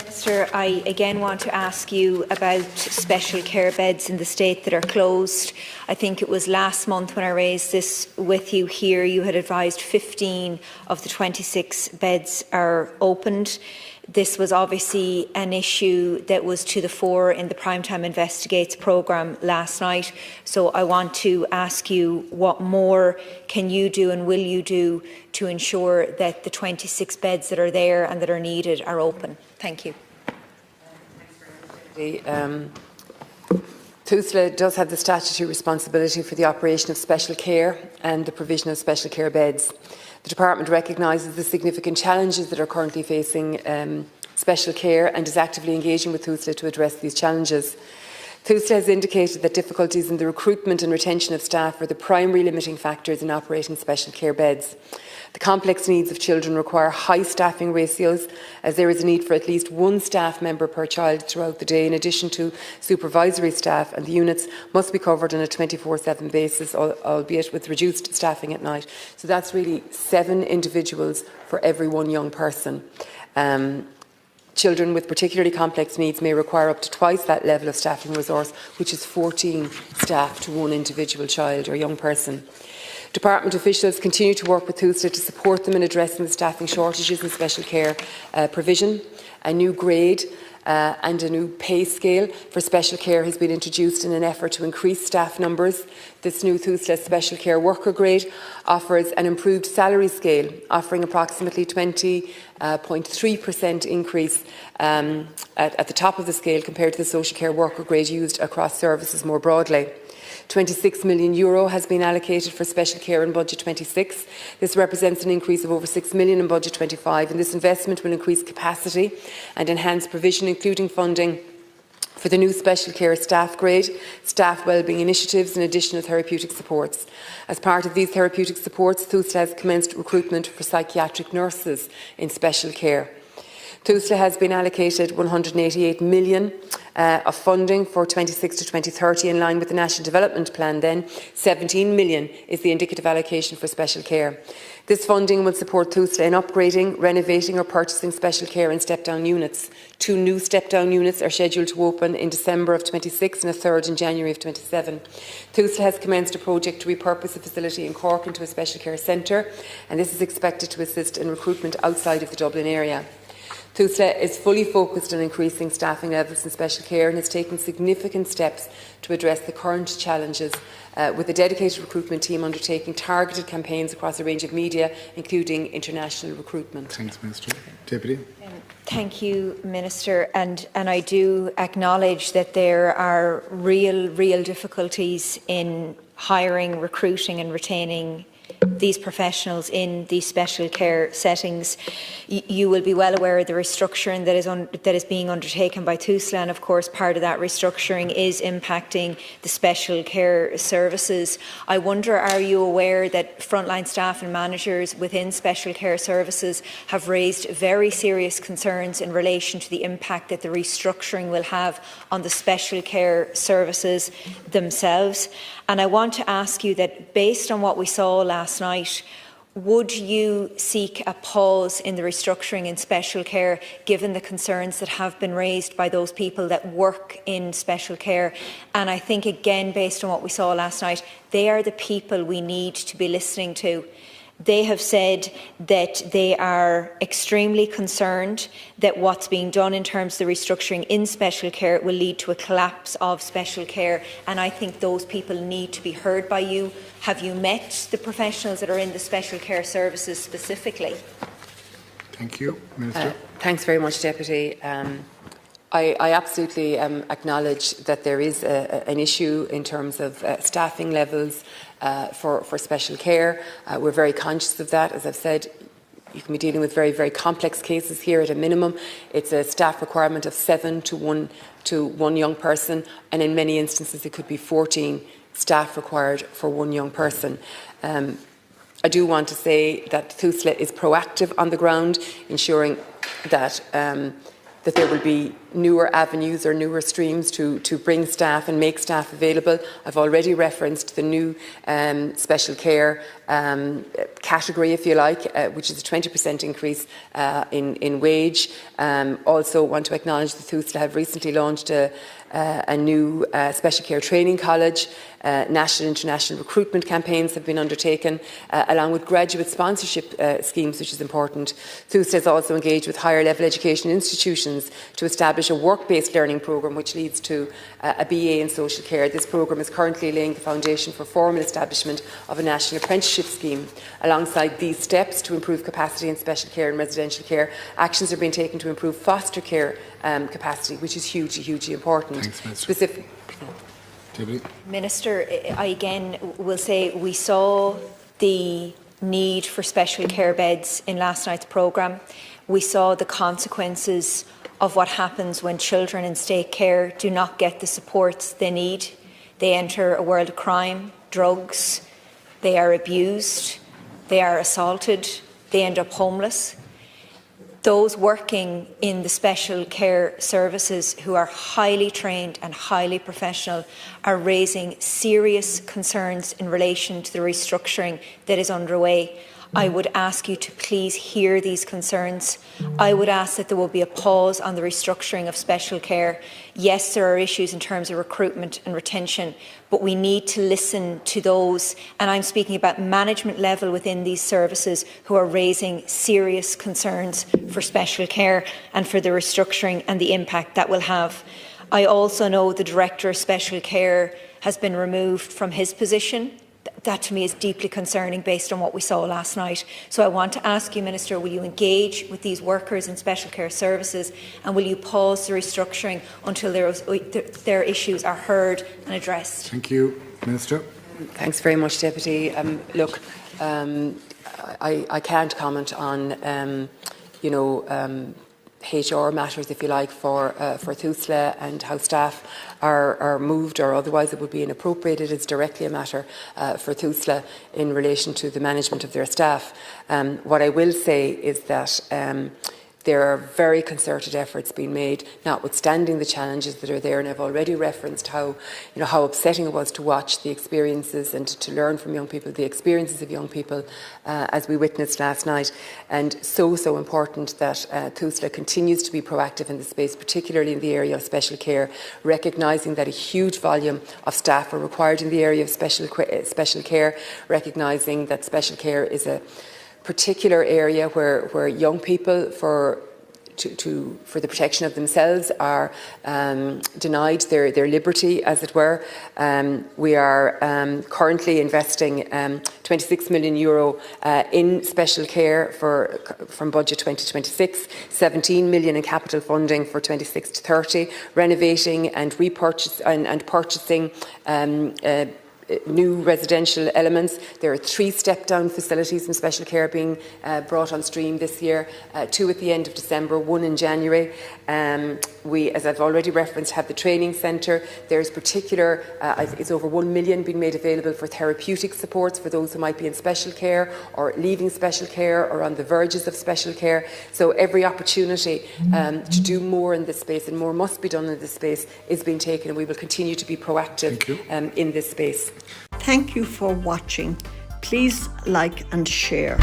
Minister, I again want to ask you about special care beds in the state that are closed. I think it was last month when I raised this with you here, you had advised 15 of the 26 beds are opened. This was obviously an issue that was to the fore in the Primetime Investigates programme last night. So I want to ask you, what more can you do and will you do to ensure that the 26 beds that are there and that are needed are open? Thank you. Tusla does have the statutory responsibility for the operation of special care and the provision of special care beds. The Department recognises the significant challenges that are currently facing special care and is actively engaging with Tusla to address these challenges. Tusla has indicated that difficulties in the recruitment and retention of staff are the primary limiting factors in operating special care beds. The complex needs of children require high staffing ratios, as there is a need for at least one staff member per child throughout the day, in addition to supervisory staff, and the units must be covered on a 24/7 basis, albeit with reduced staffing at night. So that's really 7 individuals for every one young person. Children with particularly complex needs may require up to twice that level of staffing resource, which is 14 staff to one individual child or young person. Department officials continue to work with Tusla to support them in addressing the staffing shortages in special care provision. A new grade and a new pay scale for special care has been introduced in an effort to increase staff numbers. This new Tusla special care worker grade offers an improved salary scale, offering approximately 20.3% increase at the top of the scale compared to the social care worker grade used across services more broadly. €26 million has been allocated for special care in Budget 26. This represents an increase of over €6 million in Budget 25, and this investment will increase capacity and enhance provision, including funding for the new special care staff grade, staff wellbeing initiatives and additional therapeutic supports. As part of these therapeutic supports, Tusla has commenced recruitment for psychiatric nurses in special care. Tusla has been allocated €188 million of funding for 26 to 2030 in line with the National Development Plan. Then €17 million is the indicative allocation for special care. This funding will support Tusla in upgrading, renovating or purchasing special care and step-down units. 2 new step-down units are scheduled to open in December of 26 and a third in January of 27. Tusla has commenced a project to repurpose a facility in Cork into a special care centre, and this is expected to assist in recruitment outside of the Dublin area. Tusla is fully focused on increasing staffing levels in special care and has taken significant steps to address the current challenges, with a dedicated recruitment team undertaking targeted campaigns across a range of media, including international recruitment. Thanks, Minister. Deputy. Thank you, Minister. And I do acknowledge that there are real difficulties in hiring, recruiting and retaining these professionals in these special care settings. You will be well aware of the restructuring that is being undertaken by Tusla, and of course part of that restructuring is impacting the special care services. I wonder, are you aware that frontline staff and managers within special care services have raised very serious concerns in relation to the impact that the restructuring will have on the special care services themselves? And I want to ask you that, based on what we saw last night, would you seek a pause in the restructuring in special care, given the concerns that have been raised by those people that work in special care? And I think, again, based on what we saw last night, they are the people we need to be listening to. They have said that they are extremely concerned that what's being done in terms of the restructuring in special care will lead to a collapse of special care, and I think those people need to be heard by you. Have you met the professionals that are in the special care services specifically? Thank you. Minister. Thanks very much, Deputy. I absolutely acknowledge that there is an issue in terms of staffing levels for special care. We're very conscious of that. As I've said, you can be dealing with very complex cases here at a minimum. It's a staff requirement of 7 to one young person, and in many instances it could be 14 staff required for one young person. I do want to say that Tusla is proactive on the ground, ensuring that that there will be newer avenues or newer streams to bring staff and make staff available. I've already referenced the new special care category, if you like, which is a 20% increase in wage. Also want to acknowledge that Tusla have recently launched a new special care training college. National and international recruitment campaigns have been undertaken, along with graduate sponsorship schemes, which is important. Tusla has also engaged with higher level education institutions to establish a work-based learning programme which leads to a BA in social care. This programme is currently laying the foundation for formal establishment of a national apprenticeship scheme. Alongside these steps to improve capacity in special care and residential care, actions are being taken to improve foster care capacity, which is hugely important. Thanks, Minister. Minister, I again will say we saw the need for special care beds in last night's programme. We saw the consequences of what happens when children in state care do not get the supports they need. They enter a world of crime, drugs, they are abused, they are assaulted, they end up homeless. Those working in the special care services who are highly trained and highly professional are raising serious concerns in relation to the restructuring that is underway. I would ask you to please hear these concerns. I would ask that there will be a pause on the restructuring of special care. Yes, there are issues in terms of recruitment and retention, but we need to listen to those, and I'm speaking about management level within these services, who are raising serious concerns for special care and for the restructuring and the impact that will have. I also know the Director of Special Care has been removed from his position. That to me is deeply concerning based on what we saw last night. So I want to ask you, Minister, will you engage with these workers in special care services, and will you pause the restructuring until their issues are heard and addressed? Thank you. Minister. Thanks very much, Deputy. I can't comment on HR matters, if you like, for Tusla and how staff are moved or otherwise it would be inappropriate. It is directly a matter for Tusla in relation to the management of their staff. What I will say is that there are very concerted efforts being made, notwithstanding the challenges that are there, and I've already referenced how upsetting it was to watch the experiences and to learn from young people, the experiences of young people as we witnessed last night. And so important that Tusla continues to be proactive in the space, particularly in the area of special care, recognising that a huge volume of staff are required in the area of special care, recognising that special care is a particular area where young people, for the protection of themselves, are denied their liberty, as it were. We are currently investing €26 million in special care from budget 2026, 17 million in capital funding for 26 to 30, renovating and purchasing new residential elements. There are 3 step-down facilities in special care being brought on stream this year, 2 at the end of December, 1 in January. We, as I've already referenced, have the training centre. There's it's over 1 million being made available for therapeutic supports for those who might be in special care or leaving special care or on the verges of special care. So every opportunity to do more in this space, and more must be done in this space, is being taken, and we will continue to be proactive in this space. Thank you for watching. Please like and share.